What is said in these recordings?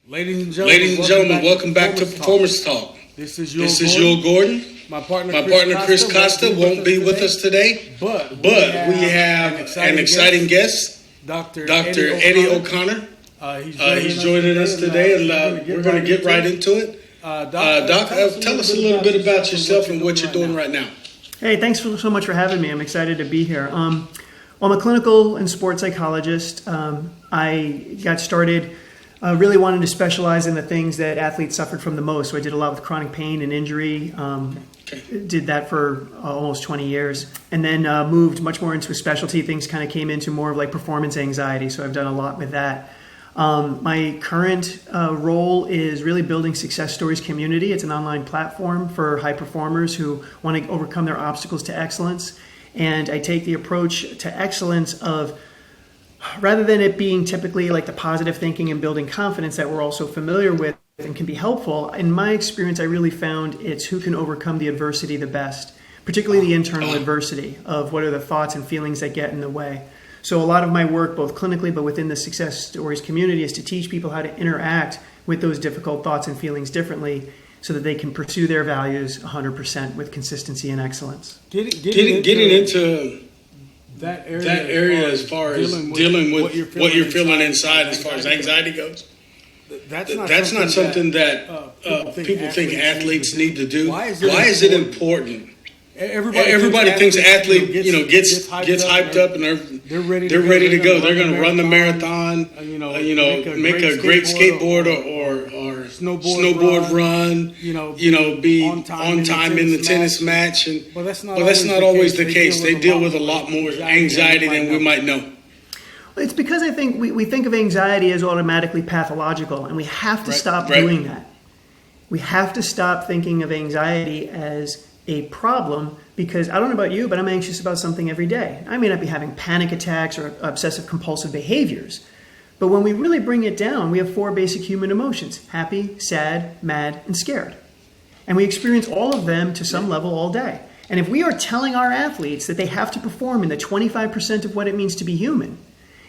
Ladies and gentlemen, welcome back to Performance Talk. This is Joel Gordon. My partner Chris Costa won't be with us today, but we have an exciting guest, Dr. Eddie O'Connor. He's joining us today, and we're going to get right into it. Doc, tell us a little bit about yourself and what you're doing right now. Hey, thanks so much for having me. I'm excited to be here. I'm a clinical and sports psychologist. I got started really wanting to specialize in the things that athletes suffered from the most. So I did a lot with chronic pain and injury. Did that for almost 20 years. And then moved much more into a specialty. Things kind of came into more of like performance anxiety. So I've done a lot with that. My current role is really building Success Stories community. It's an online platform for high performers who want to overcome their obstacles to excellence. And I take the approach to excellence of, rather than it being typically like the positive thinking and building confidence that we're also familiar with and can be helpful, in my experience, I really found it's who can overcome the adversity the best, particularly the internal adversity of what are the thoughts and feelings that get in the way. So a lot of my work, both clinically but within the Success Stories community, is to teach people how to interact with those difficult thoughts and feelings differently so that they can pursue their values 100% with consistency and excellence. Getting into that area as far as dealing with what you're feeling inside as far as anxiety goes, that's not something that people think athletes need to do. Why is it important? Everybody thinks an athlete, gets hyped up and they're ready to go. They're going to run the marathon, make a great skateboard or snowboard run, be on time in the tennis match. But that's not always the case. They deal with a lot more anxiety than we might know. It's because I think we think of anxiety as automatically pathological, and we have to stop doing that. We have to stop thinking of anxiety as a problem, because I don't know about you, but I'm anxious about something every day. I may not be having panic attacks or obsessive compulsive behaviors, but when we really bring it down, we have 4 basic human emotions: happy, sad, mad, and scared. And we experience all of them to some level all day. And if we are telling our athletes that they have to perform in the 25% of what it means to be human,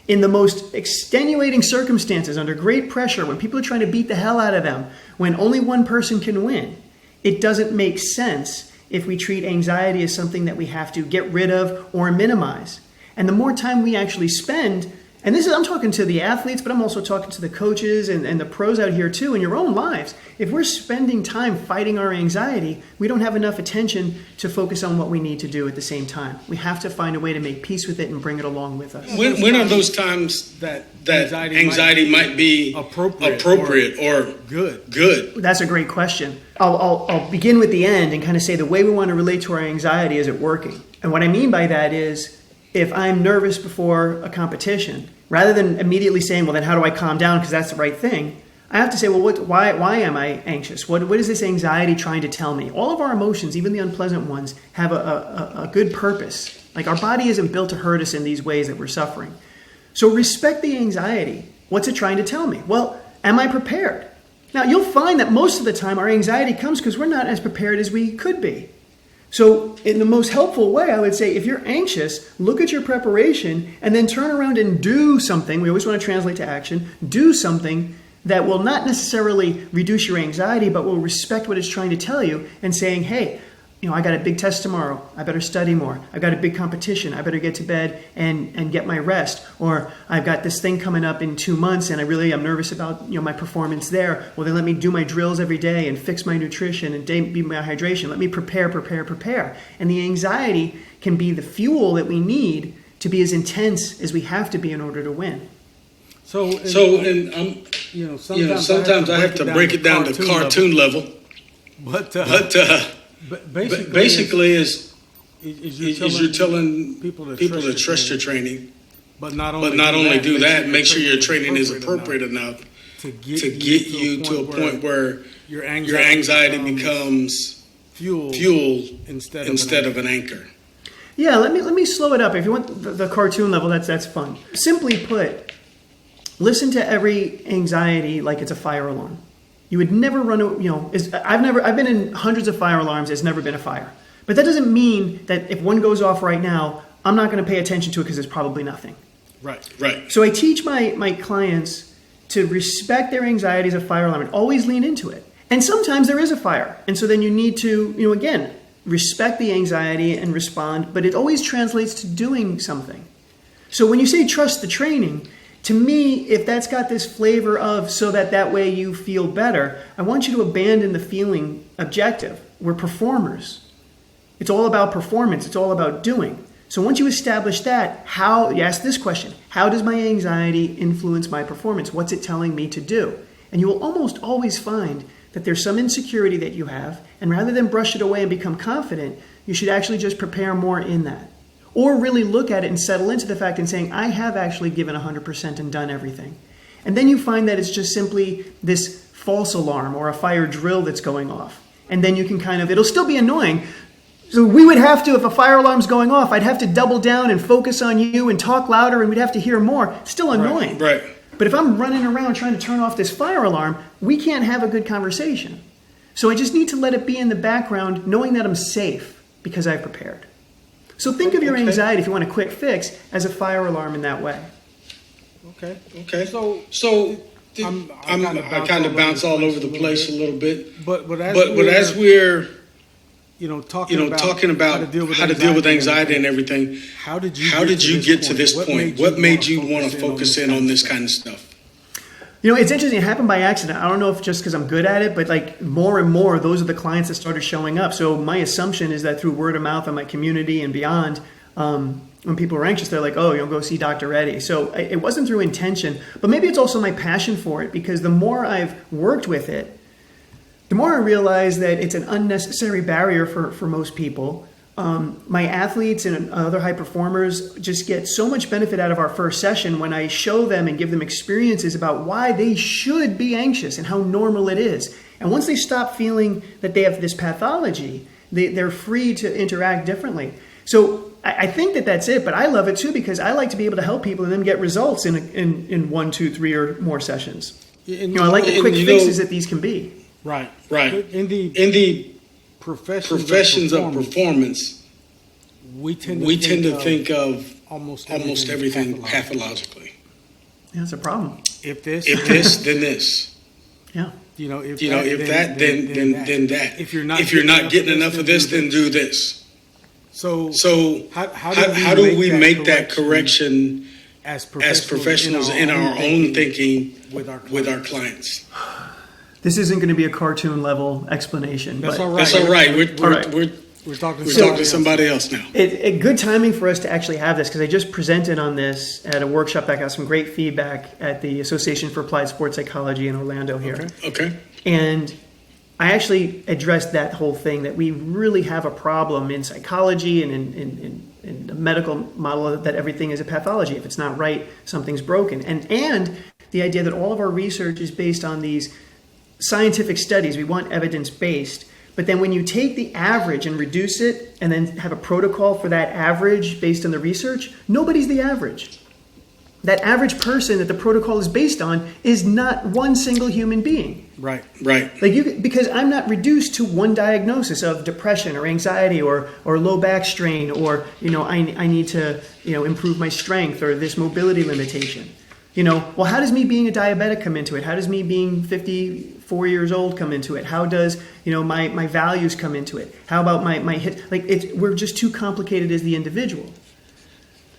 in the most extenuating circumstances, under great pressure, when people are trying to beat the hell out of them, when only one person can win, it doesn't make sense if we treat anxiety as something that we have to get rid of or minimize. And the more time we actually spend, and I'm talking to the athletes, but I'm also talking to the coaches and the pros out here too, in your own lives. If we're spending time fighting our anxiety, we don't have enough attention to focus on what we need to do at the same time. We have to find a way to make peace with it and bring it along with us. When are those times that anxiety might be appropriate or good? That's a great question. I'll begin with the end and kind of say the way we want to relate to our anxiety, is it working? And what I mean by that is, if I'm nervous before a competition, rather than immediately saying, well, then how do I calm down because that's the right thing, I have to say, well, why am I anxious? What is this anxiety trying to tell me? All of our emotions, even the unpleasant ones, have a good purpose. Like, our body isn't built to hurt us in these ways that we're suffering. So respect the anxiety. What's it trying to tell me? Well, am I prepared? Now, you'll find that most of the time our anxiety comes because we're not as prepared as we could be. So in the most helpful way, I would say, if you're anxious, look at your preparation and then turn around and do something. We always want to translate to action. Do something that will not necessarily reduce your anxiety, but will respect what it's trying to tell you, and saying, hey, I got a big test tomorrow. I better study more. I've got a big competition. I better get to bed and get my rest. Or I've got this thing coming up in 2 months and I'm nervous about my performance there. Well, then let me do my drills every day and fix my nutrition and be my hydration. Let me prepare. And the anxiety can be the fuel that we need to be as intense as we have to be in order to win. Sometimes I have to break it down to cartoon level. But basically, you're telling people to trust your training, but not only do that, make sure your training is appropriate enough to get you to a point where your anxiety becomes fuel instead of an anchor. Yeah, let me slow it up. If you want the cartoon level, that's fun. Simply put, listen to every anxiety like it's a fire alarm. You would never run, I've been in hundreds of fire alarms. There's never been a fire. But that doesn't mean that if one goes off right now, I'm not going to pay attention to it because there's probably nothing. Right. So I teach my clients to respect their anxiety as a fire alarm and always lean into it. And sometimes there is a fire. And so then you need to, again, respect the anxiety and respond, but it always translates to doing something. So when you say trust the training, to me, if that's got this flavor of so that way you feel better, I want you to abandon the feeling objective. We're performers. It's all about performance. It's all about doing. So once you establish that, you ask this question: how does my anxiety influence my performance? What's it telling me to do? And you will almost always find that there's some insecurity that you have, and rather than brush it away and become confident, you should actually just prepare more in that. Or really look at it and settle into the fact and saying, I have actually given 100% and done everything. And then you find that it's just simply this false alarm or a fire drill that's going off. And then you can it'll still be annoying. So we would have to, if a fire alarm's going off, I'd have to double down and focus on you and talk louder, and we'd have to hear more. Still annoying. Right. But if I'm running around trying to turn off this fire alarm, we can't have a good conversation. So I just need to let it be in the background, knowing that I'm safe because I've prepared. So think of your anxiety, if you want a quick fix, as a fire alarm in that way. Okay. So I kind of bounce all over the place a little bit. But as we're talking about how to deal with anxiety and everything, how did you get to this point? What made you want to focus in on this kind of stuff? It's interesting. It happened by accident. I don't know if just because I'm good at it, but more and more, those are the clients that started showing up. So my assumption is that through word of mouth in my community and beyond, when people are anxious, they're like, oh, go see Dr. Eddie. So it wasn't through intention, but maybe it's also my passion for it, because the more I've worked with it, the more I realize that it's an unnecessary barrier for most people. My athletes and other high performers just get so much benefit out of our first session when I show them and give them experiences about why they should be anxious and how normal it is. And once they stop feeling that they have this pathology, they're free to interact differently. So I think that's it, but I love it too, because I like to be able to help people and then get results in 1, 2, 3 or more sessions. I like the quick fixes that these can be. Right. In the professions of performance, we tend to think of almost everything pathologically. Yeah, that's a problem. If this, then this. Yeah. If that, then that. If you're not getting enough of this, then do this. So how do we make that correction as professionals in our own thinking with our clients? This isn't going to be a cartoon level explanation. That's all right. We're talking to somebody else now. Good timing for us to actually have this, because I just presented on this at a workshop that got some great feedback at the Association for Applied Sports Psychology in Orlando here. Okay. And I actually addressed that whole thing, that we really have a problem in psychology and in the medical model that everything is a pathology. If it's not right, something's broken. And the idea that all of our research is based on these scientific studies. We want evidence-based. But then when you take the average and reduce it and then have a protocol for that average based on the research, nobody's the average. That average person that the protocol is based on is not one single human being. Right. Because I'm not reduced to one diagnosis of depression or anxiety or low back strain, or I need to improve my strength, or this mobility limitation. Well, how does me being a diabetic come into it? How does me being 54 years old come into it? How does, my values come into it? How about my hit? We're just too complicated as the individual.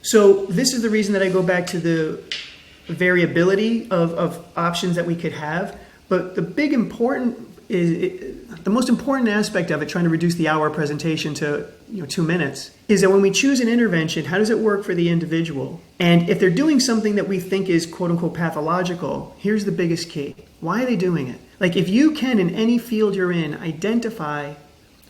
So this is the reason that I go back to the variability of options that we could have. But the most important aspect of it, trying to reduce the hour presentation to 2 minutes, is that when we choose an intervention, how does it work for the individual? And if they're doing something that we think is quote unquote pathological, here's the biggest key. Why are they doing it? If you can, in any field you're in, identify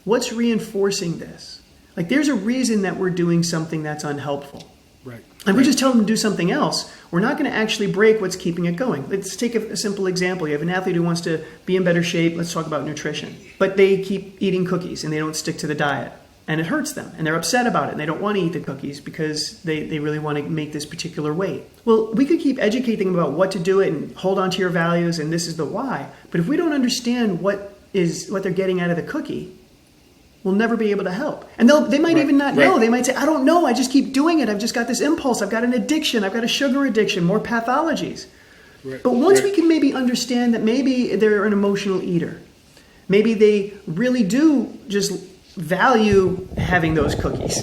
what's reinforcing this. There's a reason that we're doing something that's unhelpful. Right. If we just tell them to do something else, we're not going to actually break what's keeping it going. Let's take a simple example. You have an athlete who wants to be in better shape. Let's talk about nutrition. But they keep eating cookies and they don't stick to the diet. And it hurts them. And they're upset about it. And they don't want to eat the cookies because they really want to make this particular weight. Well, we could keep educating them about what to do it and hold on to your values and this is the why. But if we don't understand what they're getting out of the cookie, we'll never be able to help. And they might even not know. They might say, I don't know. I just keep doing it. I've just got this impulse. I've got an addiction. I've got a sugar addiction, more pathologies. Right. But once we can maybe understand that maybe they're an emotional eater, maybe they really do just value having those cookies.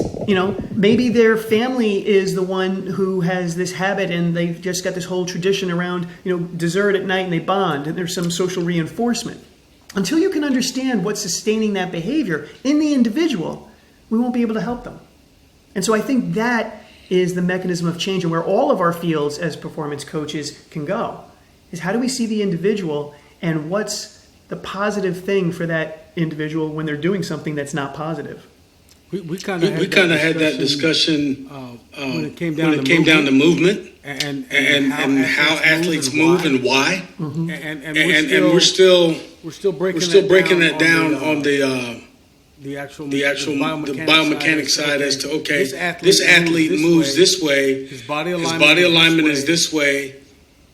Maybe their family is the one who has this habit and they've just got this whole tradition around, dessert at night and they bond and there's some social reinforcement. Until you can understand what's sustaining that behavior in the individual, we won't be able to help them. And so I think that is the mechanism of change, and where all of our fields as performance coaches can go, is how do we see the individual and what's the positive thing for that individual when they're doing something that's not positive. We kind of had that discussion when it came down to movement and how athletes move and why. Mm-hmm. And we're still breaking that down on the actual biomechanics side as to, okay, this athlete moves this way, his body alignment is this way,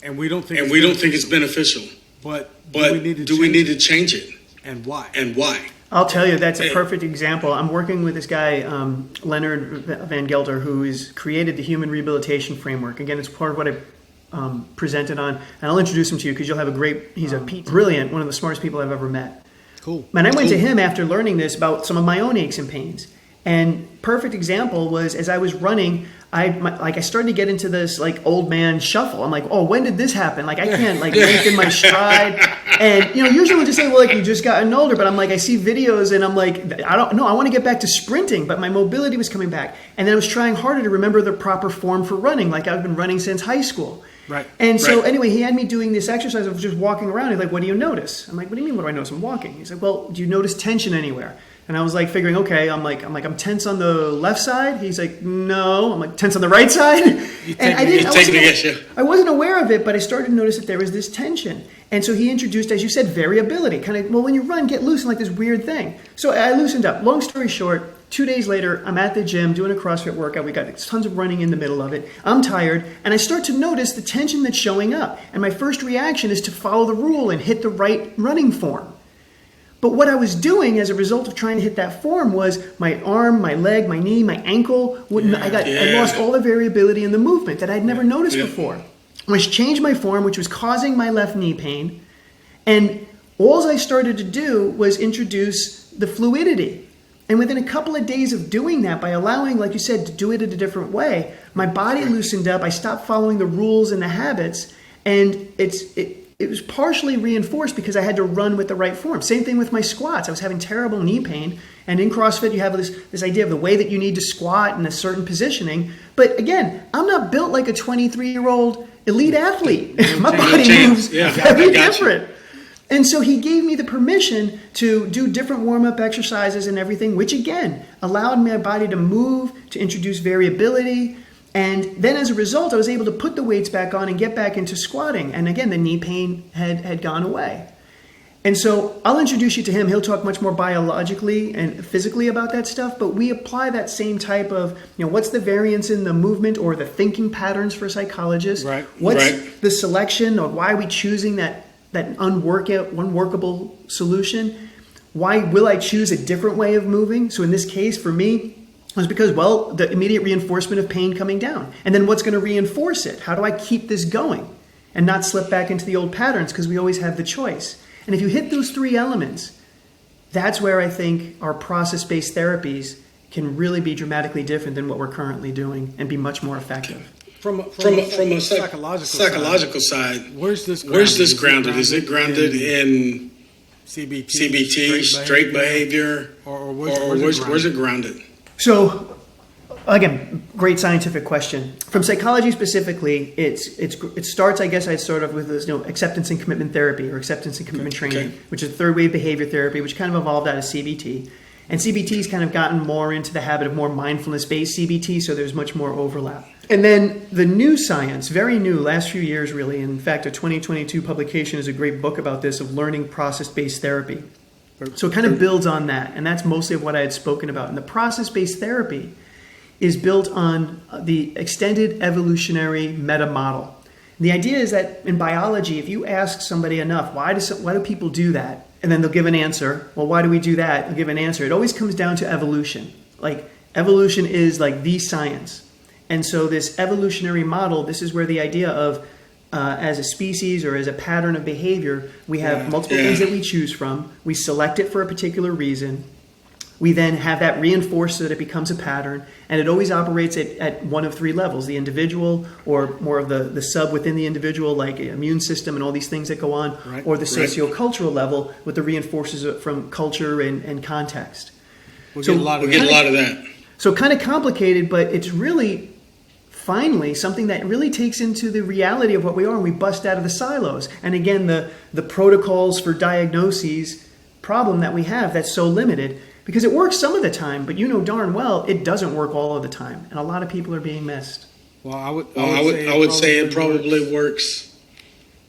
and we don't think it's beneficial. But do we need to change it? And why? I'll tell you, that's a perfect example. I'm working with this guy, Leonard Van Gelder, who has created the Human Rehabilitation Framework. Again, it's part of what I presented on. And I'll introduce him to you because you'll have he's brilliant, one of the smartest people I've ever met. Cool. And I went to him after learning this about some of my own aches and pains. And perfect example was, as I was running, I started to get into this old man shuffle. I'm like, oh, when did this happen? I can't lengthen my stride. And usually we'll just say, well, you just gotten older. But I'm I see videos and I'm I don't know. I want to get back to sprinting, but my mobility was coming back. And then I was trying harder to remember the proper form for running. I've been running since high school. Right. And so anyway, he had me doing this exercise of just walking around. He's like, what do you notice? I'm like, what do you mean? What do I notice? I'm walking. He's like, well, do you notice tension anywhere? And I was figuring, okay, I'm tense on the left side. He's like, no. I'm tense on the right side. I wasn't aware of it, but I started to notice that there was this tension. And so he introduced, as you said, variability. When you run, get loose in this weird thing. So I loosened up. Long story short, 2 days later, I'm at the gym doing a CrossFit workout. We got tons of running in the middle of it. I'm tired, and I start to notice the tension that's showing up. And my first reaction is to follow the rule and hit the right running form. But what I was doing as a result of trying to hit that form was my arm, my leg, my knee, my ankle. I lost all the variability in the movement that I'd never noticed before, which changed my form, which was causing my left knee pain. And all I started to do was introduce the fluidity. And within a couple of days of doing that, by allowing, like you said, to do it in a different way, my body loosened up. I stopped following the rules and the habits, and it was partially reinforced because I had to run with the right form. Same thing with my squats. I was having terrible knee pain. And in CrossFit, you have this idea of the way that you need to squat in a certain positioning. But again, I'm not built like a 23-year-old elite athlete. My body moves very different. And so he gave me the permission to do different warm-up exercises and everything, which again, allowed my body to move, to introduce variability. And then as a result, I was able to put the weights back on and get back into squatting. And again, the knee pain had gone away. And so I'll introduce you to him. He'll talk much more biologically and physically about that stuff. But we apply that same type of, what's the variance in the movement or the thinking patterns for psychologists? Right. What's the selection, or why are we choosing that unworkable solution? Why will I choose a different way of moving? So in this case, for me, was because, the immediate reinforcement of pain coming down. And then what's going to reinforce it? How do I keep this going and not slip back into the old patterns? Because we always have the choice. And if you hit those three elements, that's where I think our process-based therapies can really be dramatically different than what we're currently doing and be much more effective. From a psychological side, where's this grounded? Is it grounded in CBT, straight behavior, or where's it grounded? So, again, great scientific question. From psychology specifically, it starts, I guess, with this, acceptance and commitment therapy or acceptance and commitment training, which is third wave behavior therapy, which kind of evolved out of CBT. And CBT's kind of gotten more into the habit of more mindfulness-based CBT, so there's much more overlap. And then the new science, very new, last few years really. In fact, a 2022 publication is a great book about this, of learning process-based therapy. So it kind of builds on that, and that's mostly of what I had spoken about. And the process-based therapy is built on the extended evolutionary meta model. The idea is that in biology, if you ask somebody enough, why do people do that? And then they'll give an answer. Well, why do we do that? They'll give an answer. It always comes down to evolution. Evolution is the science. And so this evolutionary model, this is where the idea of as a species or as a pattern of behavior, we have multiple things that we choose from. We select it for a particular reason. We then have that reinforced so that it becomes a pattern, and it always operates at one of three levels: the individual, or more of the sub within the individual, like immune system and all these things that go on, or the sociocultural level with the reinforcers from culture and context. We get a lot of that. So kind of complicated, but it's really finally something that really takes into the reality of what we are, and we bust out of the silos. And again, the protocols for diagnoses problem that we have that's so limited. Because it works some of the time, but you know darn well it doesn't work all of the time, and a lot of people are being missed. Well, I would say it probably works,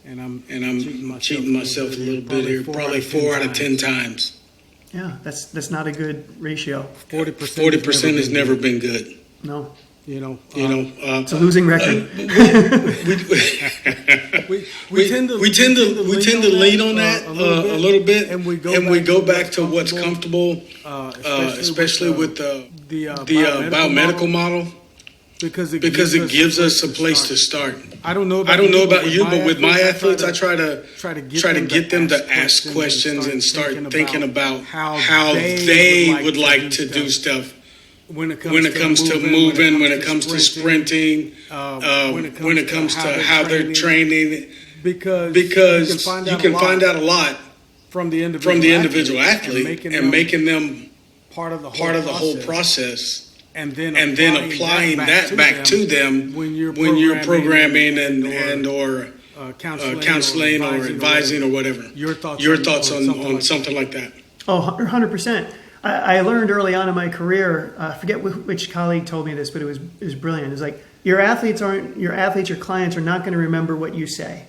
and I'm cheating myself a little bit here. Probably 4 out of 10 times. Yeah, that's not a good ratio. 40% has never been good. No. It's a losing record. we tend to lean on that a little bit, and we go back to what's comfortable, especially with the biomedical model, because it gives us a place to start. I don't know about you, but with my athletes, I try to get them to ask questions and start thinking about how they would like to do stuff. When it comes to moving, when it comes to sprinting, when it comes to how they're training, because you can find out a lot from the individual athlete and making them part of the whole process, and then applying that back to them when you're programming and or counseling or advising or whatever. Your thoughts on something like that? Oh, 100%. I learned early on in my career, I forget which colleague told me this, but it was brilliant. It's like, your clients are not going to remember what you say.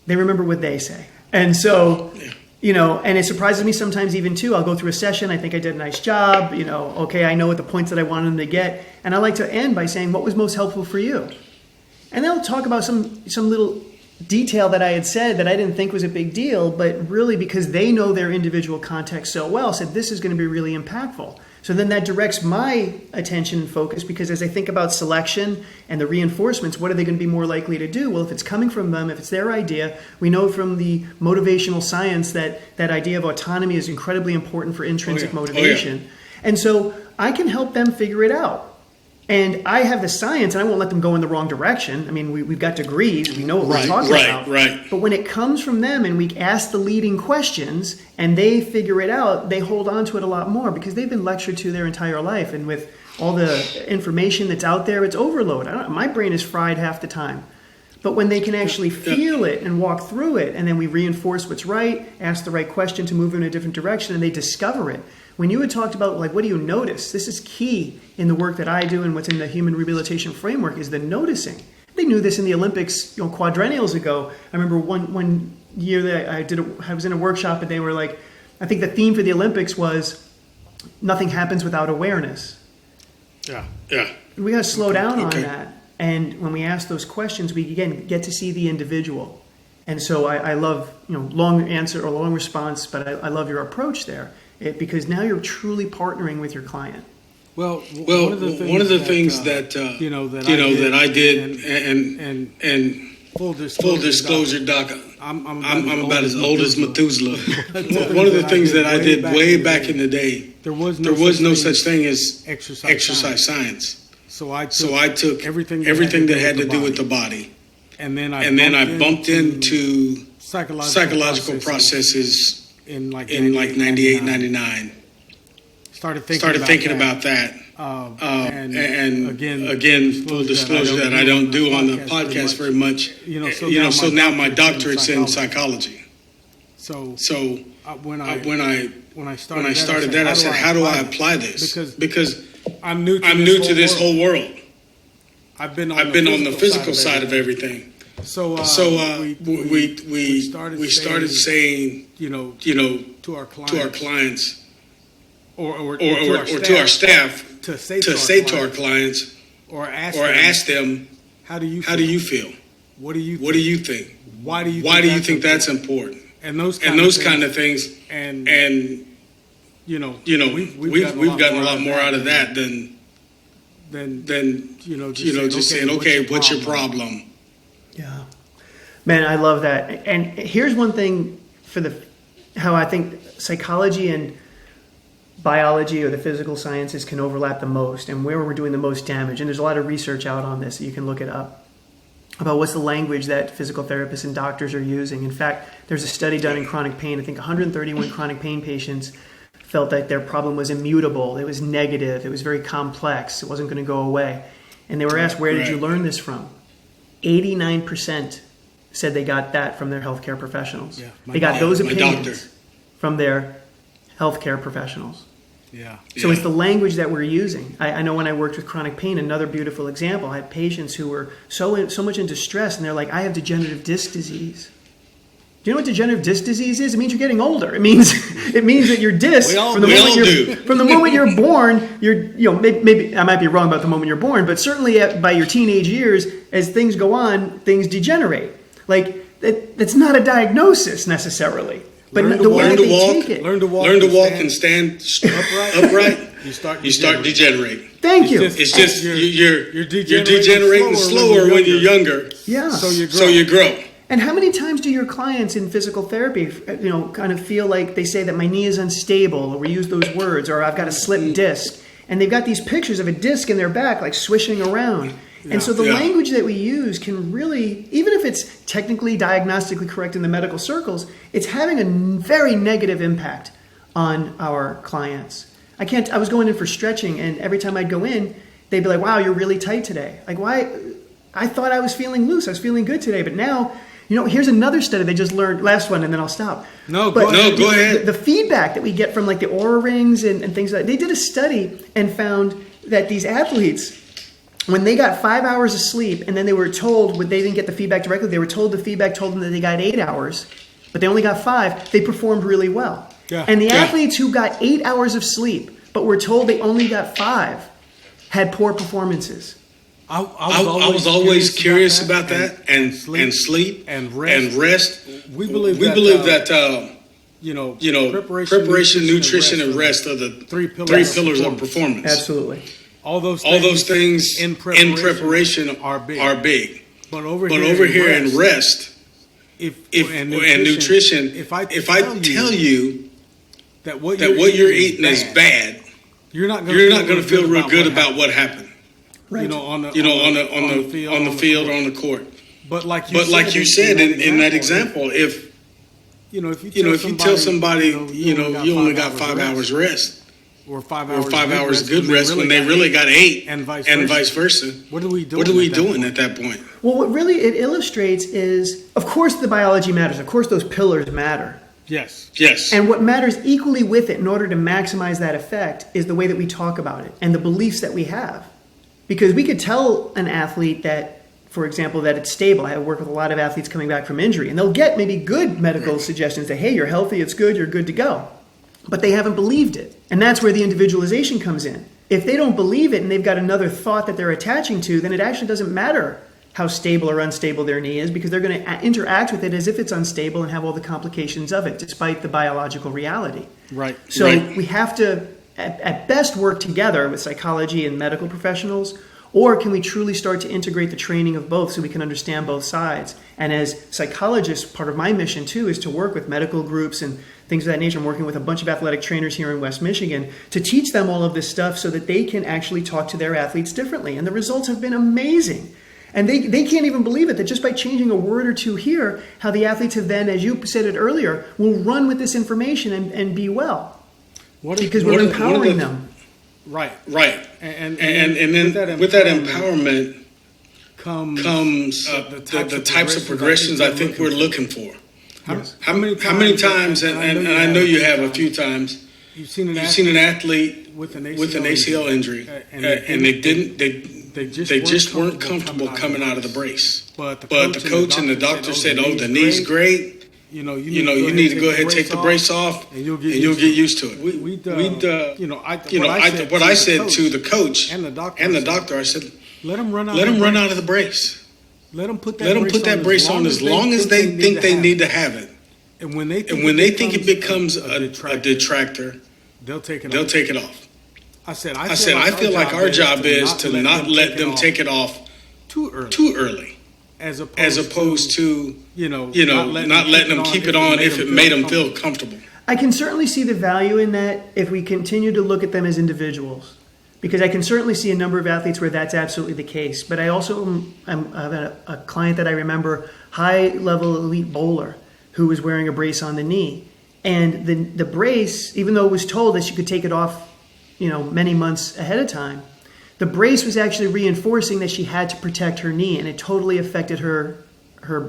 They remember what they say. And so, and it surprises me sometimes even too. I'll go through a session, I think I did a nice job, okay, I know what the points that I wanted them to get. And I like to end by saying, what was most helpful for you? And they'll talk about some little detail that I had said that I didn't think was a big deal, but really because they know their individual context so well, said this is going to be really impactful. So then that directs my attention and focus, because as I think about selection and the reinforcements, what are they going to be more likely to do? Well, if it's coming from them, if it's their idea, we know from the motivational science that idea of autonomy is incredibly important for intrinsic motivation. And so I can help them figure it out. And I have the science, and I won't let them go in the wrong direction. I mean, we've got degrees. We know what we're talking about. Right. But when it comes from them and we ask the leading questions and they figure it out, they hold on to it a lot more because they've been lectured to their entire life. And with all the information that's out there, it's overload. My brain is fried half the time. But when they can actually feel it and walk through it, and then we reinforce what's right, ask the right question to move in a different direction, and they discover it. When you had talked about, like, what do you notice? This is key in the work that I do and what's in the human rehabilitation framework is the noticing. They knew this in the Olympics, quadrennials ago. I remember one year that I was in a workshop, and they were like, I think the theme for the Olympics was nothing happens without awareness. Yeah. We got to slow down on that. And when we ask those questions, we again get to see the individual. And so I love, long answer or long response, but I love your approach there, because now you're truly partnering with your client. Well, one of the things that I did, and full disclosure, Doc, I'm about as old as Methuselah. One of the things that I did way back in the day, there was no such thing as exercise science. So I took everything that had to do with the body, and then I bumped into psychological processes in like 98, 99. Started thinking about that. And again, full disclosure that I don't do on the podcast very much. So now my doctorate's in psychology. So when I started that, I said, how do I apply this? Because I'm new to this whole world. I've been on the physical side of everything. So we started saying, to our clients, or to our staff, to say to our clients, or ask them, how do you feel? What do you think? Why do you think that's important? And those kind of things. And we've gotten a lot more out of that than just saying, okay, what's your problem? Yeah. Man, I love that. And here's one thing for how I think psychology and biology or the physical sciences can overlap the most and where we're doing the most damage. And there's a lot of research out on this, so you can look it up, about what's the language that physical therapists and doctors are using. In fact, there's a study done in chronic pain. I think 131 chronic pain patients felt that their problem was immutable. It was negative. It was very complex. It wasn't going to go away. And they were asked, where did you learn this from? 89% said they got that from their healthcare professionals. Yeah, they got those opinions from their healthcare professionals. Yeah. So it's the language that we're using. I know when I worked with chronic pain, another beautiful example, I had patients who were so much into stress, and they're like, I have degenerative disc disease. Do you know what degenerative disc disease is? It means you're getting older. It means that your disc, from the moment you're born, maybe I might be wrong about the moment you're born, but certainly by your teenage years, as things go on, things degenerate. Like that's not a diagnosis necessarily. But learn to walk and stand upright. You start degenerating. Thank you. It's just you're degenerating slower when you're younger. Yeah. So you grow. And how many times do your clients in physical therapy, kind of feel like they say that my knee is unstable, or we use those words, or I've got a slipped disc, and they've got these pictures of a disc in their back like swishing around. And so the language that we use can really, even if it's technically diagnostically correct in the medical circles, it's having a very negative impact on our clients. I was going in for stretching, and every time I'd go in, they'd be like, wow, you're really tight today. Like, why? I thought I was feeling loose. I was feeling good today. But now, here's another study they just learned, last one, and then I'll stop. Go ahead. The feedback that we get from like the Oura rings and things like that, they did a study and found that these athletes, when they got 5 hours of sleep and then they were told, they didn't get the feedback directly, they were told the feedback told them that they got 8 hours, but they only got 5, they performed really well. Yeah. And the athletes who got 8 hours of sleep, but were told they only got 5, had poor performances. I was always curious about that, and sleep and rest. We believe that preparation, nutrition, and rest are the three pillars of performance. Absolutely. All those things in preparation are big. But over here in rest and nutrition, if I tell you that what you're eating is bad, you're not going to feel real good about what happened. Right. On the field or on the court. But like you said in that example, if you tell somebody you only got 5 hours rest, or 5 hours good rest when they really got 8, and vice versa. What are we doing at that point? Well, what really it illustrates is, of course, the biology matters. Of course, those pillars matter. Yes. And what matters equally with it in order to maximize that effect is the way that we talk about it and the beliefs that we have. Because we could tell an athlete that, for example, that it's stable. I work with a lot of athletes coming back from injury, and they'll get maybe good medical suggestions that, hey, you're healthy, it's good, you're good to go. But they haven't believed it. And that's where the individualization comes in. If they don't believe it and they've got another thought that they're attaching to, then it actually doesn't matter how stable or unstable their knee is, because they're going to interact with it as if it's unstable and have all the complications of it, despite the biological reality. Right. So we have to, at best, work together with psychology and medical professionals, or can we truly start to integrate the training of both so we can understand both sides? And as psychologists, part of my mission too is to work with medical groups and things of that nature. I'm working with a bunch of athletic trainers here in West Michigan to teach them all of this stuff so that they can actually talk to their athletes differently. And the results have been amazing. And they can't even believe it, that just by changing a word or two here, how the athletes have then, as you said it earlier, will run with this information and be well. Because we're empowering them. Right. And then with that empowerment comes the types of progressions I think we're looking for. How many times, and I know you have a few times, you've seen an athlete with an ACL injury, and they just weren't comfortable coming out of the brace. But the coach and the doctor said, "Oh, the knee's great. You need to go ahead and take the brace off, and you'll get used to it." What I said to the coach and the doctor, I said, "Let them run out of the brace. Let them put that brace on as long as they think they need to have it. And when they think it becomes a detractor, they'll take it off." I said, I feel like our job is to not let them take it off too early. as opposed to not letting them keep it on if it made them feel comfortable. I can certainly see the value in that if we continue to look at them as individuals, because I can certainly see a number of athletes where that's absolutely the case. But I also have a client that I remember, high-level elite bowler, who was wearing a brace on the knee. And the brace, even though it was told that she could take it off, many months ahead of time, the brace was actually reinforcing that she had to protect her knee, and it totally affected her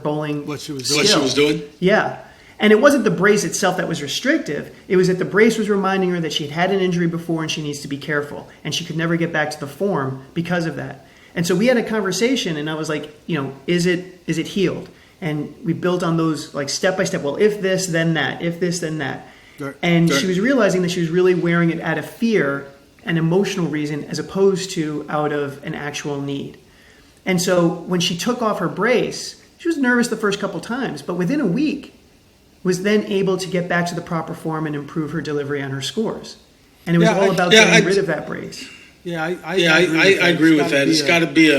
bowling What she was skill. doing? Yeah. And it wasn't the brace itself that was restrictive. It was that the brace was reminding her that she had an injury before and she needs to be careful. And she could never get back to the form because of that. And so we had a conversation, and I was like, is it healed? And we built on those like step by step. Well, if this, then that. If this, then that. And she was realizing that she was really wearing it out of fear, an emotional reason, as opposed to out of an actual need. And so when she took off her brace, she was nervous the first couple times, but within a week was then able to get back to the proper form and improve her delivery on her scores. And it was all about getting rid of that brace. I agree with that. It's got to be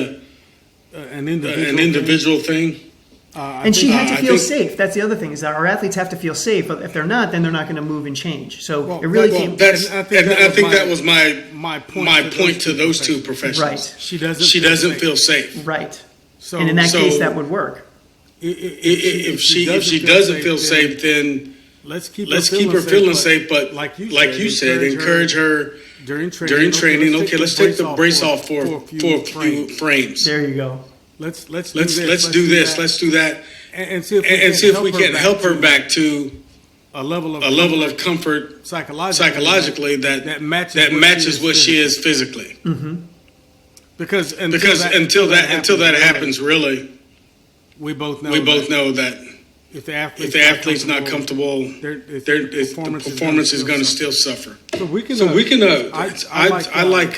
an individual thing. And she had to feel safe. That's the other thing, is that our athletes have to feel safe. But if they're not, then they're not going to move and change. So it really came. I think that was my point to those two professionals. Right. She doesn't feel safe. Right. So, and in that case, that would work. If she doesn't feel safe, then let's keep her feeling safe. But like you said, encourage her during training. Okay, let's take the brace off for a few frames. There you go. Let's do this. Let's do that, and see if we can help her back to a level of comfort psychologically that matches what she is physically. Mm-hmm. Because until that happens, really, we both know that if the athlete's not comfortable, the performance is going to still suffer. So we can. I like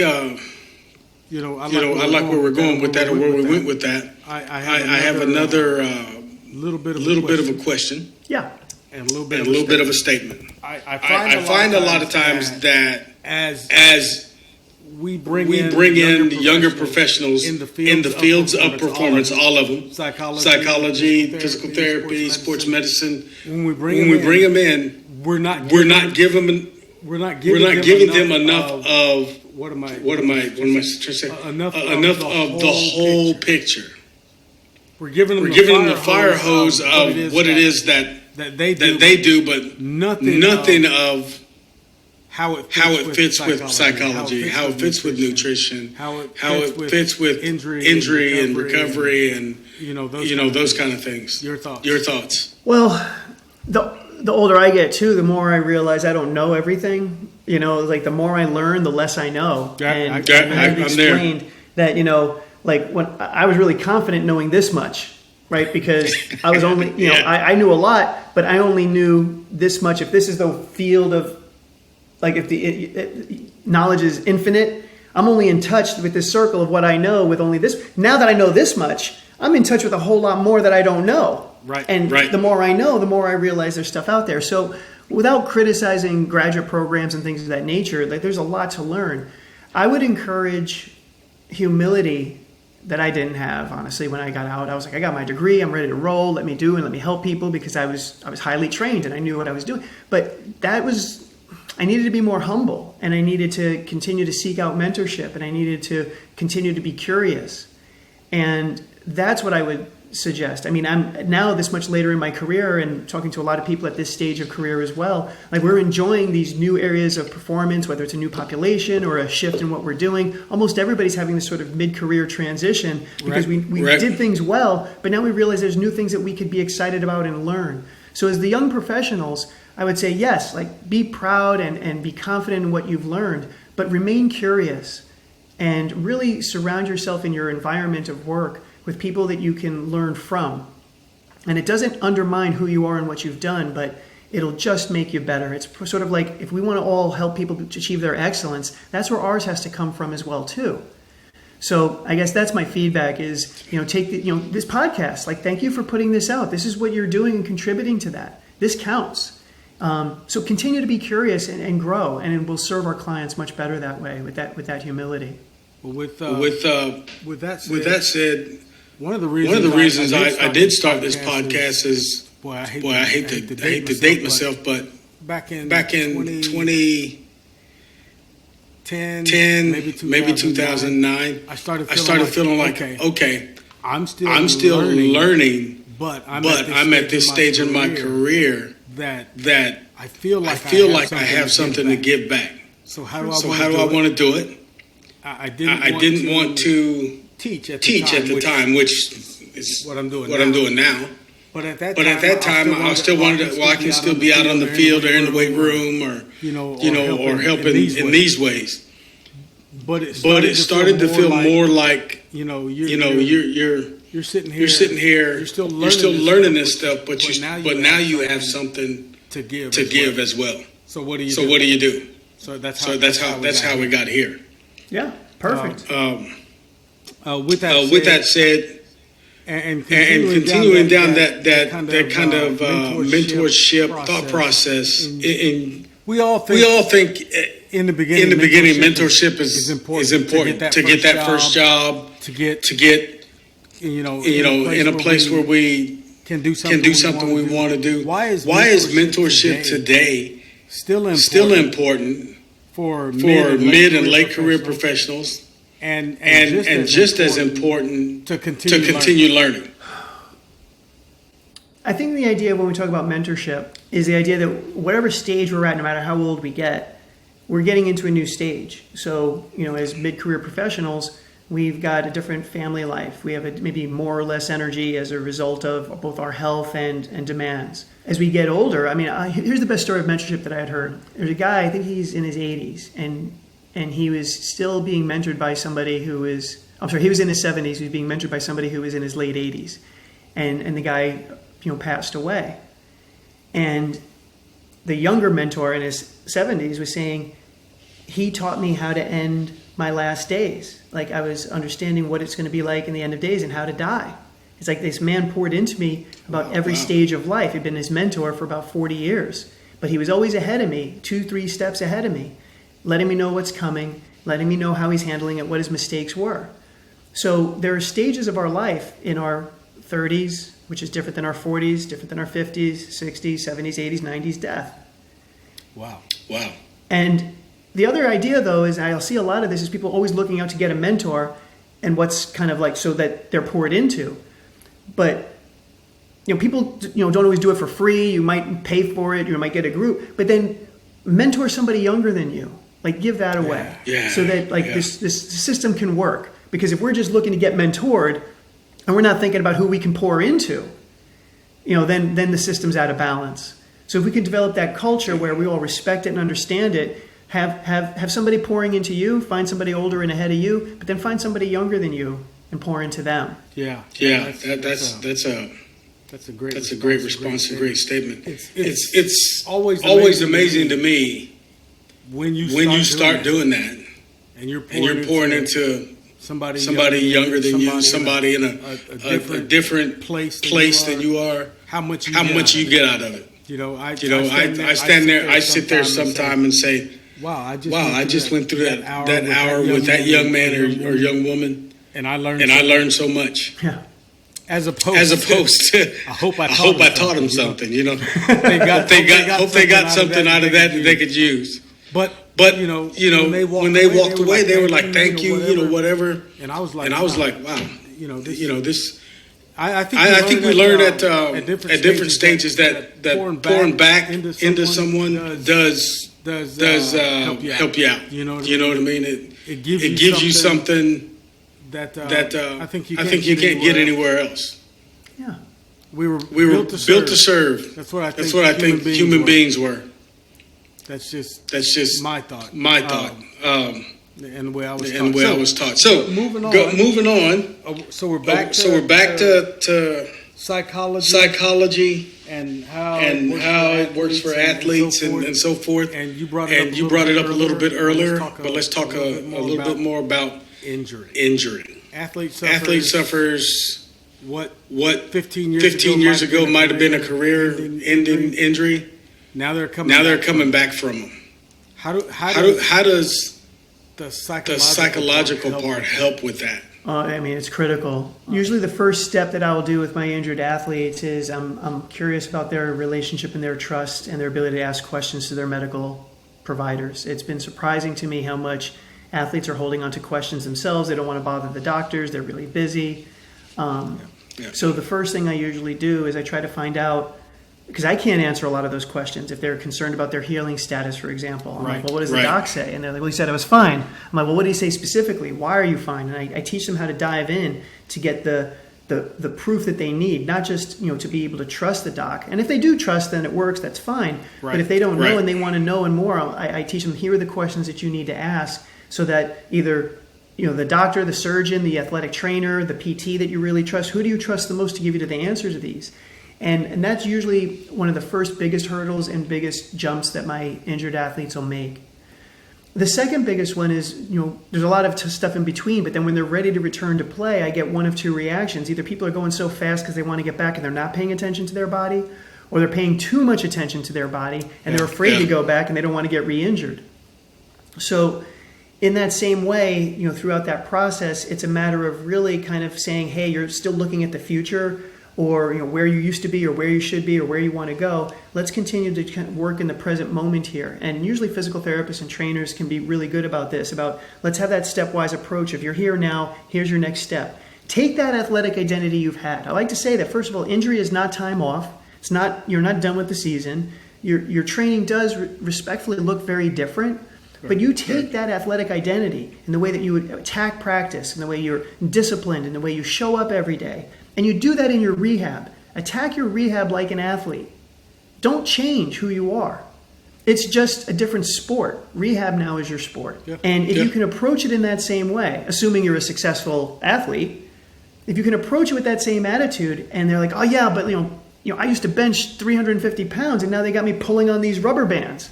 where we're going with that, or where we went with that. I have another little bit of a question. Yeah. And a little bit of a statement. I find a lot of times that as we bring in younger professionals in the fields of performance, all of them, psychology, physical therapy, sports medicine. When we bring them in, we're not giving them enough of what am I trying to say? Enough of the whole picture. We're giving them the fire hose of what it is that they do, but nothing of how it fits with psychology, how it fits with nutrition, how it fits with injury and recovery, and those kind of things. Your thoughts? Well, the older I get too, the more I realize I don't know everything. Like the more I learn, the less I know. I'm explained that like when I was really confident knowing this much, right? Because I was only I knew a lot, but I only knew this much. If this is the field of like if the knowledge is infinite, I'm only in touch with this circle of what I know with only this. Now that I know this much, I'm in touch with a whole lot more that I don't know. Right. And the more I know, the more I realize there's stuff out there. So without criticizing graduate programs and things of that nature, like there's a lot to learn. I would encourage humility that I didn't have, honestly, when I got out. I was like, I got my degree, I'm ready to roll, let me do and let me help people, because I was highly trained and I knew what I was doing. But I needed to be more humble, and I needed to continue to seek out mentorship, and I needed to continue to be curious. And that's what I would suggest. I mean, I'm now this much later in my career and talking to a lot of people at this stage of career as well. Like we're enjoying these new areas of performance, whether it's a new population or a shift in what we're doing. Almost everybody's having this sort of mid-career transition because we did things well, but now we realize there's new things that we could be excited about and learn. So as the young professionals, I would say, yes, like be proud and be confident in what you've learned, but remain curious and really surround yourself in your environment of work with people that you can learn from. And it doesn't undermine who you are and what you've done, but it'll just make you better. It's sort of like if we want to all help people to achieve their excellence, that's where ours has to come from as well too. So I guess that's my feedback is, take this podcast, like thank you for putting this out. This is what you're doing and contributing to that. This counts. So continue to be curious and grow, and we'll serve our clients much better that way with that humility. With that said, One of the reasons I did start this podcast is, I hate to date myself, but back in 2010, maybe 2009, I started feeling like, okay, I'm still learning, but I'm at this stage in my career that I feel like I have something to give back. So how do I want to do it? I didn't want to teach at the time, which is what I'm doing now. But at that time, I still wanted to. Well, I can still be out on the field or in the weight room, or helping in these ways. But it started to feel more like you're sitting here. You're still learning this stuff, but now you have something to give as well. So what do you do? So that's how we got here. Yeah, perfect. With that said, and continuing down that kind of mentorship thought process, we all think in the beginning mentorship is important to get that first job, to get in a place where we can do something we want to do. Why is mentorship today still important for mid and late career professionals, and just as important to continue learning? I think the idea when we talk about mentorship is the idea that whatever stage we're at, no matter how old we get, we're getting into a new stage. So, as mid-career professionals, we've got a different family life. We have maybe more or less energy as a result of both our health and demands. As we get older, here's the best story of mentorship that I had heard. There's a guy, I think he's in his 80s, and he was still being mentored by somebody who was, he was in his 70s, he was being mentored by somebody who was in his late 80s. And the guy, passed away. And the younger mentor in his 70s was saying, he taught me how to end my last days. Like, I was understanding what it's going to be like in the end of days and how to die. It's like this man poured into me about every stage of life. He'd been his mentor for about 40 years. But he was always ahead of me, 2-3 steps ahead of me, letting me know what's coming, letting me know how he's handling it, what his mistakes were. So there are stages of our life in our 30s, which is different than our 40s, different than our 50s, 60s, 70s, 80s, 90s, death. Wow. And the other idea, though, is I'll see a lot of this is people always looking out to get a mentor and what's kind of like so that they're poured into. But, people, don't always do it for free. You might pay for it. You might get a group. But then mentor somebody younger than you. Like, give that away. Yeah. So that, this system can work. Because if we're just looking to get mentored and we're not thinking about who we can pour into, then the system's out of balance. So if we can develop that culture where we all respect it and understand it, have somebody pouring into you, find somebody older and ahead of you, but then find somebody younger than you and pour into them. Yeah. That's a great response, a great statement. It's always amazing to me when you start doing that, and you're pouring into somebody younger than you, somebody in a different place than you are. How much you get out of it. I stand there, I sit there sometime and say, wow, I just went through that hour with that young man or young woman, and I learned so much. Yeah. As opposed to I hope I taught them something. They got something out of that they could use. But when they walked away, they were like, "Thank you," whatever. And I was like, "Wow, this." I think we learned at different stages that pouring back into someone does help you out. You know what I mean? It gives you something that I think you can't get anywhere else. Yeah, we were built to serve. That's what I think human beings were. That's just my thought. And the way I was taught. So moving on. So we're back to psychology and how it works for athletes and so forth. And you brought it up a little bit earlier, but let's talk a little bit more about injury. Athlete suffers what 15 years ago might have been a career-ending injury. Now they're coming back from them. How does the psychological part help with that? I mean, it's critical. Usually the first step that I will do with my injured athletes is I'm curious about their relationship and their trust and their ability to ask questions to their medical providers. It's been surprising to me how much athletes are holding on to questions themselves. They don't want to bother the doctors. They're really busy. So the first thing I usually do is I try to find out, because I can't answer a lot of those questions. If they're concerned about their healing status, for example, I'm like, well, what does the doc say? And they're like, well, he said I was fine. I'm like, well, what did he say specifically? Why are you fine? And I teach them how to dive in to get the proof that they need, not just, to be able to trust the doc. And if they do trust, then it works, that's fine. Right. But if they don't know and they want to know and more, I teach them, here are the questions that you need to ask so that either the doctor, the surgeon, the athletic trainer, the PT that you really trust, who do you trust the most to give you the answers to these? And that's usually one of the first biggest hurdles and biggest jumps that my injured athletes will make. The second biggest one is, there's a lot of stuff in between, but then when they're ready to return to play, I get one of two reactions. Either people are going so fast because they want to get back and they're not paying attention to their body, or they're paying too much attention to their body and they're afraid to go back and they don't want to get re-injured. So in that same way, throughout that process, it's a matter of really kind of saying, hey, you're still looking at the future, or where you used to be, or where you should be, or where you want to go. Let's continue to kind of work in the present moment here. And usually physical therapists and trainers can be really good about this, about let's have that stepwise approach. If you're here now, here's your next step. Take that athletic identity you've had. I like to say that, first of all, injury is not time off. It's not, you're not done with the season. Your training does respectfully look very different. But you take that athletic identity and the way that you would attack practice and the way you're disciplined and the way you show up every day, and you do that in your rehab. Attack your rehab like an athlete. Don't change who you are. It's just a different sport. Rehab now is your sport. Yeah. And if you can approach it in that same way, assuming you're a successful athlete, if you can approach it with that same attitude, and they're like, oh yeah, but I used to bench 350 pounds and now they got me pulling on these rubber bands.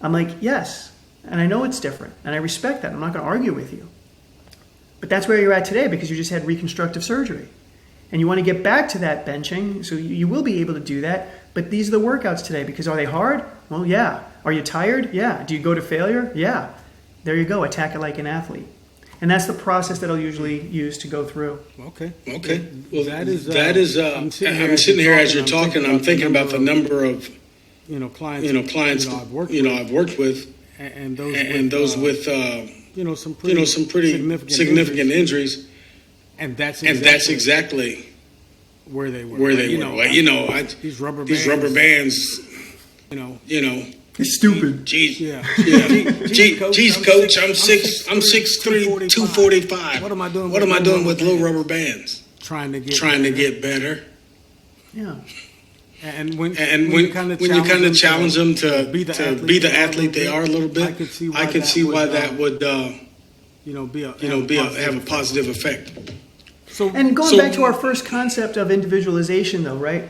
I'm like, yes. And I know it's different, and I respect that. I'm not going to argue with you. But that's where you're at today because you just had reconstructive surgery. And you want to get back to that benching, so you will be able to do that. But these are the workouts today, because are they hard? Well, yeah. Are you tired? Yeah. Do you go to failure? Yeah. There you go. Attack it like an athlete. And that's the process that I'll usually use to go through. Okay. Well, that is. I'm sitting here as you're talking. I'm thinking about the number of clients I've worked with. And those with some pretty significant injuries, and that's exactly where they were. These rubber bands. It's stupid. Geez, coach, I'm 6'3", 245. What am I doing with little rubber bands? Trying to get better. Yeah. And when you kind of challenge them to be the athlete they are a little bit, I could see why that would have a positive effect. And going back to our first concept of individualization, though, right?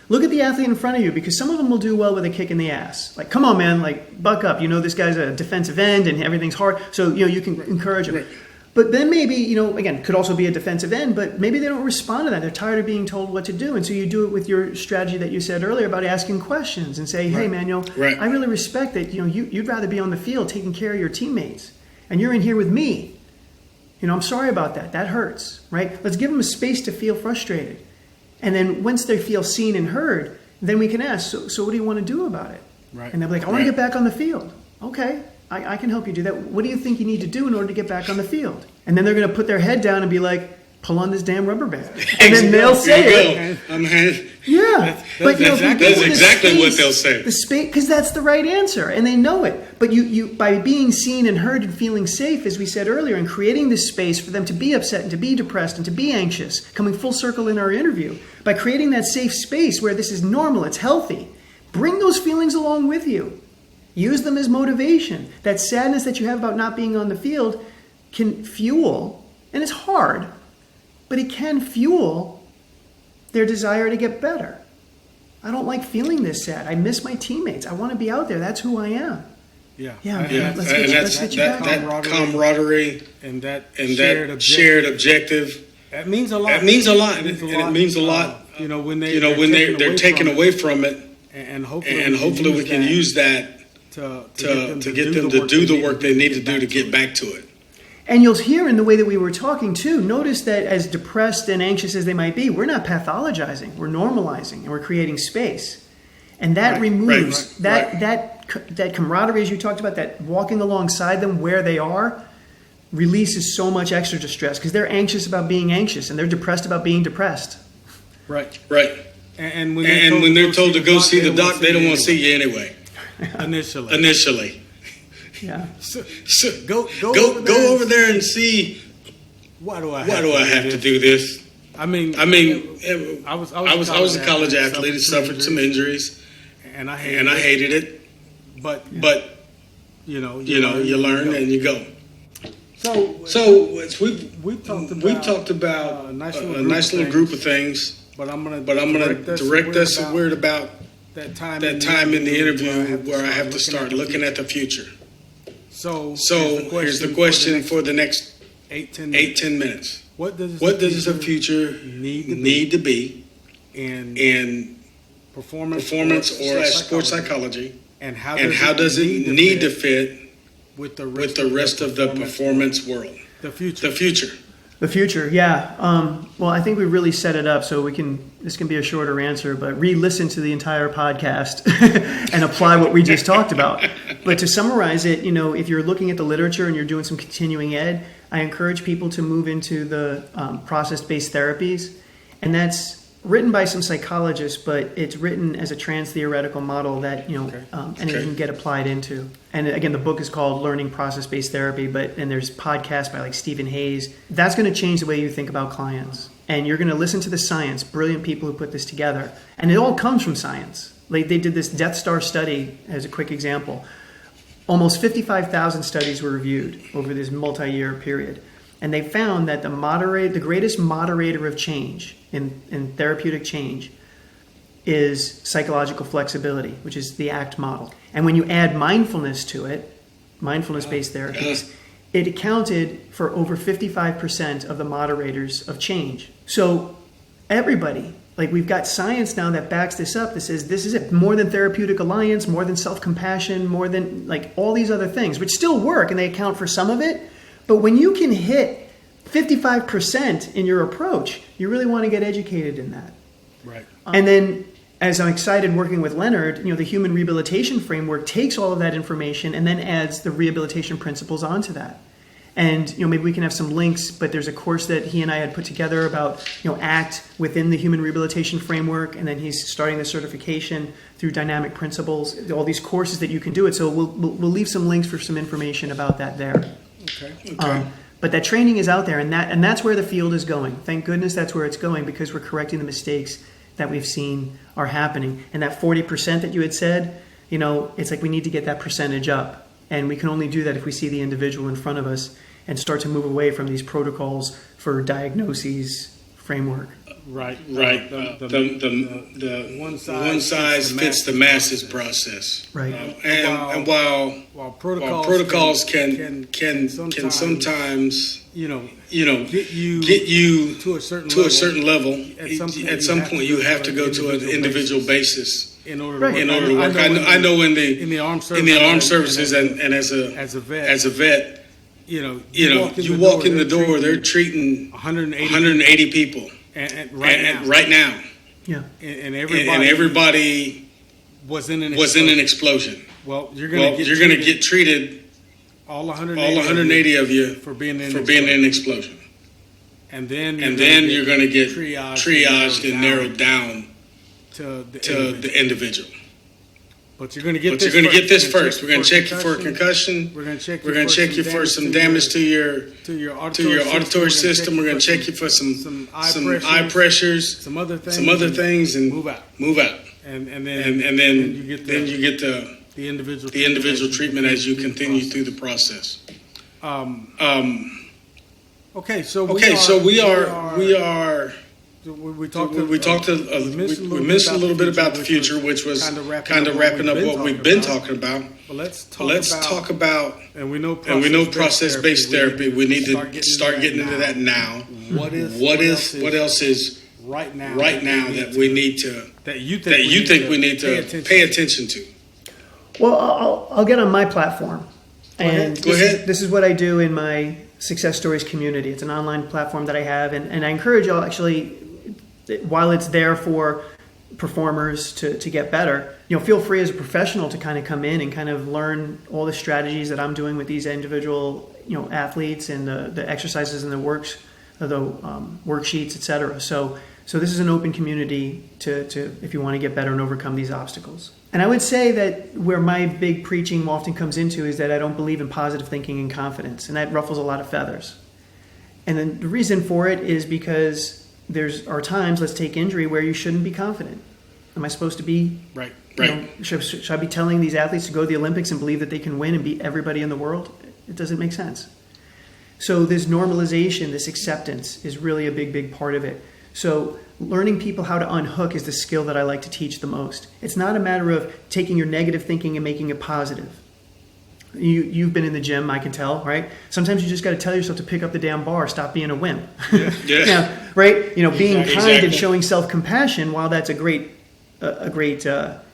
Look at the athlete in front of you, because some of them will do well with a kick in the ass. Like, come on, man, like buck up. This guy's a defensive end and everything's hard, so you can encourage him. Right. But then maybe, again, could also be a defensive end, but maybe they don't respond to that. They're tired of being told what to do. And so you do it with your strategy that you said earlier about asking questions and say, hey, man, I really respect that, you'd rather be on the field taking care of your teammates. And you're in here with me. I'm sorry about that. That hurts, right? Let's give them a space to feel frustrated. And then once they feel seen and heard, then we can ask, so what do you want to do about it? Right. And they'll be like, I want to get back on the field. Okay. I can help you do that. What do you think you need to do in order to get back on the field? And then they're going to put their head down and be like, pull on this damn rubber band. And then they'll say it. Yeah. That's exactly what they'll say. The space, because that's the right answer, and they know it. But you by being seen and heard and feeling safe, as we said earlier, and creating this space for them to be upset and to be depressed and to be anxious, coming full circle in our interview, by creating that safe space where this is normal, it's healthy, bring those feelings along with you. Use them as motivation. That sadness that you have about not being on the field can fuel, and it's hard, but it can fuel their desire to get better. I don't like feeling this sad. I miss my teammates. I want to be out there. That's who I am. Yeah. Let's get you back. That camaraderie and that shared objective. That means a lot. It means a lot. When they're taken away from it, and hopefully we can use that to get them to do the work they need to do to get back to it. And you'll hear in the way that we were talking too, notice that as depressed and anxious as they might be, we're not pathologizing, we're normalizing, and we're creating space. And that removes that camaraderie, as you talked about, that walking alongside them where they are, releases so much extra distress because they're anxious about being anxious and they're depressed about being depressed. Right. And when they're told to go see the doc, they don't want to see you anyway. Initially. Yeah. So go over there and see. Why do I have to do this? I was a college athlete. Suffered some injuries, and I hated it. But you learn and you go. So we've talked about a nice little group of things. But I'm gonna direct us word about that time in the interview where I have to start looking at the future. So here's the question for the next 8-10 minutes. What does the future need to be in performance or sports psychology? And how does it need to fit with the rest of the performance world? The future, yeah. Well, I think we really set it up so this can be a shorter answer, but re-listen to the entire podcast and apply what we just talked about. But to summarize it, if you're looking at the literature and you're doing some continuing ed, I encourage people to move into the process-based therapies. And that's written by some psychologists, but it's written as a trans-theoretical model that, anyone can get applied into. And again, the book is called Learning Process-Based Therapy, and there's podcasts by like Stephen Hayes. That's going to change the way you think about clients. And you're going to listen to the science, brilliant people who put this together. And it all comes from science. Like they did this Death Star study as a quick example. Almost 55,000 studies were reviewed over this multi-year period. And they found that the greatest moderator of change in therapeutic change is psychological flexibility, which is the ACT model. And when you add mindfulness to it, mindfulness-based therapies, it accounted for over 55% of the moderators of change. So everybody, like we've got science now that backs this up, that says this is it, more than therapeutic alliance, more than self-compassion, more than like all these other things, which still work and they account for some of it. But when you can hit 55% in your approach, you really want to get educated in that. Right. And then, as I'm excited working with Leonard, the human rehabilitation framework takes all of that information and then adds the rehabilitation principles onto that. And maybe we can have some links, but there's a course that he and I had put together about ACT within the human rehabilitation framework, and then he's starting the certification through dynamic principles. All these courses that you can do it. So we'll leave some links for some information about that there. Okay. But that training is out there, and that's where the field is going. Thank goodness that's where it's going, because we're correcting the mistakes that we've seen are happening. And that 40% that you had said, it's like we need to get that percentage up. And we can only do that if we see the individual in front of us and start to move away from these protocols for diagnoses framework. Right. The one size fits the masses process. Right. And while protocols can sometimes get you to a certain level, at some point you have to go to an individual basis in order to work. I know in the armed services and as a vet, you walk in the door, they're treating 180 people. And right now. Yeah. And everybody was in an explosion. Well, you're going to get treated, all 180 of you for being in an explosion. And then you're going to get triaged and narrowed down to the individual. But you're going to get this first. We're going to check you for a concussion. We're going to check you for some damage to your auditory system. We're going to check you for some eye pressures, some other things, and move out. And then you get the individual treatment as you continue through the process. Okay, so we are. We missed a little bit about the future, which was kind of wrapping up what we've been talking about. But let's talk about, and we know process-based therapy. We need to start getting into that now. What else is right now that we need to that you think we need to pay attention to? Well, I'll get on my platform. Go ahead. This is what I do in my Success Stories community. It's an online platform that I have, and I encourage y'all actually, while it's there for performers to get better, feel free as a professional to kind of come in and kind of learn all the strategies that I'm doing with these individual athletes and the exercises and the worksheets, etc. So this is an open community to if you want to get better and overcome these obstacles. And I would say that where my big preaching often comes into is that I don't believe in positive thinking and confidence, and that ruffles a lot of feathers. And then the reason for it is because there are times, let's take injury, where you shouldn't be confident. Am I supposed to be right? Should I be telling these athletes to go to the Olympics and believe that they can win and beat everybody in the world? It doesn't make sense. So this normalization, this acceptance is really a big part of it. So learning people how to unhook is the skill that I like to teach the most. It's not a matter of taking your negative thinking and making it positive. You've been in the gym, I can tell, right? Sometimes you just got to tell yourself to pick up the damn bar, stop being a wimp. Yeah. Right? Being kind and showing self-compassion, while that's a great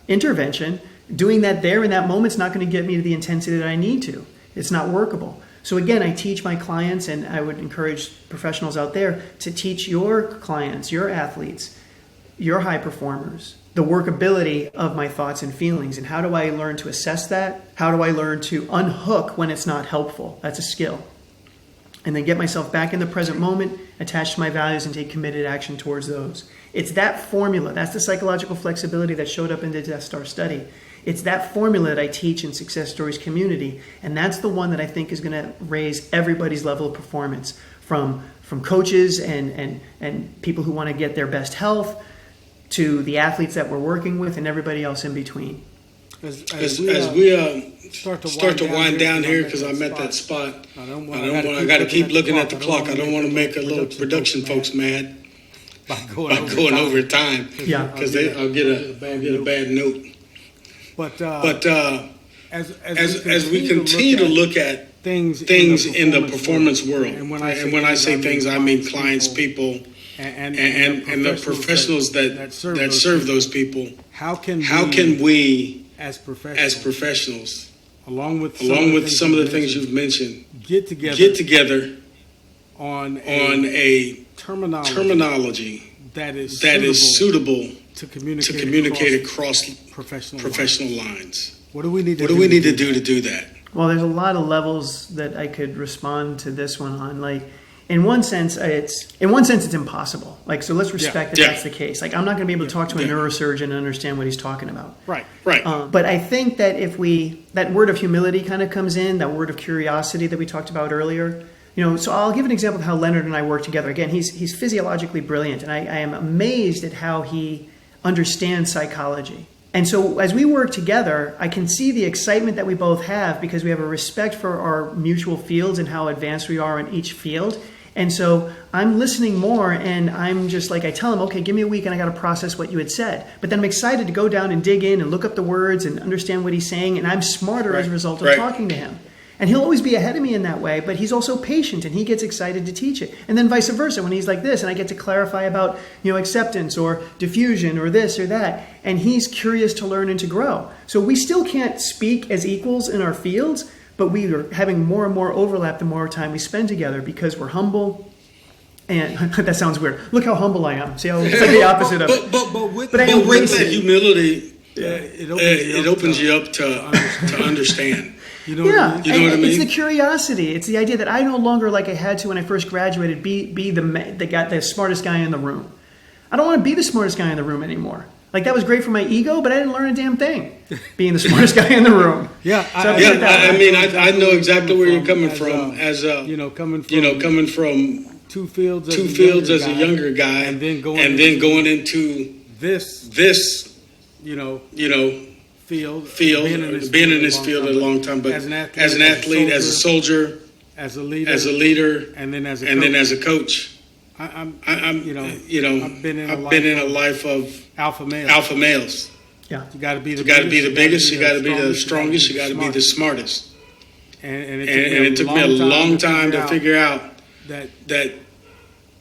intervention, doing that there in that moment is not going to get me to the intensity that I need to. It's not workable. So again, I teach my clients, and I would encourage professionals out there to teach your clients, your athletes, your high performers, the workability of my thoughts and feelings. And how do I learn to assess that? How do I learn to unhook when it's not helpful? That's a skill. And then get myself back in the present moment, attach to my values, and take committed action towards those. It's that formula. That's the psychological flexibility that showed up in the Death Star study. It's that formula that I teach in Success Stories community, and that's the one that I think is going to raise everybody's level of performance, from coaches and people who want to get their best health to the athletes that we're working with and everybody else in between. As we start to wind down here, because I'm at that spot, I got to keep looking at the clock. I don't want to make a little production folks mad by going over time. Yeah, because I'll get a bad note. But as we continue to look at things in the performance world, and when I say things, I mean clients, people, and the professionals that serve those people. How can we as professionals, along with some of the things you've mentioned, get together on a terminology that is suitable to communicate across professional lines? What do we need to do that? Well, there's a lot of levels that I could respond to this one on. Like, in one sense, it's impossible. Like, so let's respect that that's the case. Like, I'm not going to be able to talk to a neurosurgeon and understand what he's talking about. Right. But I think that that word of humility kind of comes in, that word of curiosity that we talked about earlier. So I'll give an example of how Leonard and I work together. Again, he's physiologically brilliant, and I am amazed at how he understands psychology. And so as we work together, I can see the excitement that we both have because we have a respect for our mutual fields and how advanced we are in each field. And so I'm listening more, and I'm just like, I tell him, okay, give me a week and I got to process what you had said. But then I'm excited to go down and dig in and look up the words and understand what he's saying. And I'm smarter as a result of talking to him. And he'll always be ahead of me in that way, but he's also patient and he gets excited to teach it. And then vice versa, when he's like this and I get to clarify about, acceptance or diffusion or this or that, and he's curious to learn and to grow. So we still can't speak as equals in our fields, but we are having more and more overlap the more time we spend together because we're humble. And that sounds weird. Look how humble I am. See how it's like the opposite of it. But with that humility, it opens you up to understand. You know what I mean? It's the curiosity. It's the idea that I no longer, like I had to when I first graduated, be the smartest guy in the room. I don't want to be the smartest guy in the room anymore. Like, that was great for my ego, but I didn't learn a damn thing being the smartest guy in the room. I know exactly where you're coming from. As coming from two fields as a younger guy, and then going into this field, being in this field a long time, but as an athlete, as a soldier, as a leader, and then as a coach. I've been in a life of alpha males. Yeah, you got to be the biggest. You got to be the strongest. You got to be the smartest. And it took me a long time to figure out that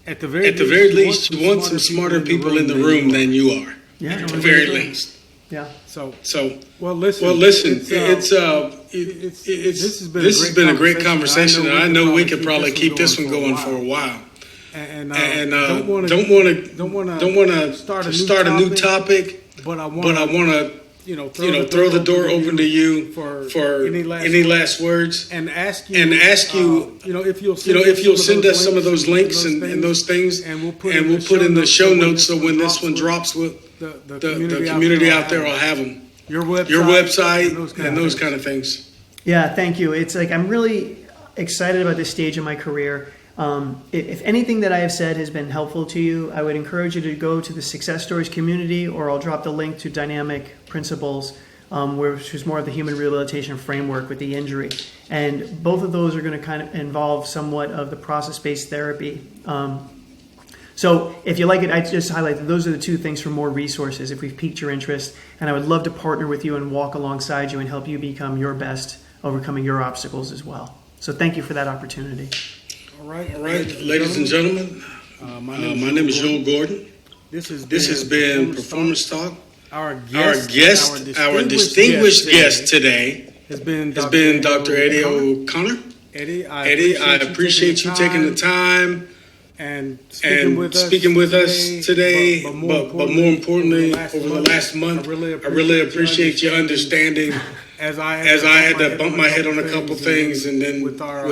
at the very least, you want some smarter people in the room than you are. Yeah, at the very least. Yeah. So well, listen. This has been a great conversation, and I know we could probably keep this one going for a while. And don't want to start a new topic, but I want to throw the door open to you for any last words, and ask you if you'll send us some of those links and those things, and we'll put in the show notes so when this one drops, the community out there will have them. Your website and those kind of things. Yeah, thank you. It's like I'm really excited about this stage of my career. If anything that I have said has been helpful to you, I would encourage you to go to the Success Stories community, or I'll drop the link to Dynamic Principles, which is more of the human rehabilitation framework with the injury. And both of those are going to kind of involve somewhat of the process-based therapy. So if you like it, I just highlight that those are the two things for more resources if we've piqued your interest. And I would love to partner with you and walk alongside you and help you become your best, overcoming your obstacles as well. So thank you for that opportunity. All right, ladies and gentlemen, my name is Joel Gordon. This has been Performance Talk. Our distinguished guest today has been Dr. Eddie O'Connor. Eddie, I appreciate you taking the time and speaking with us today. But more importantly, over the last month, I really appreciate your understanding. As I had to bump my head on a couple things, and then with our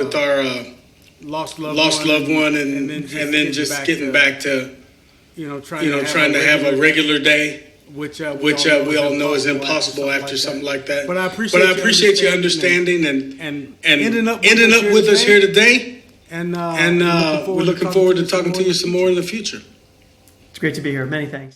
lost loved one, and then just getting back to trying to have a regular day, which we all know is impossible after something like that. But I appreciate your understanding and ending up with us here today. And we're looking forward to talking to you some more in the future. It's great to be here. Many thanks.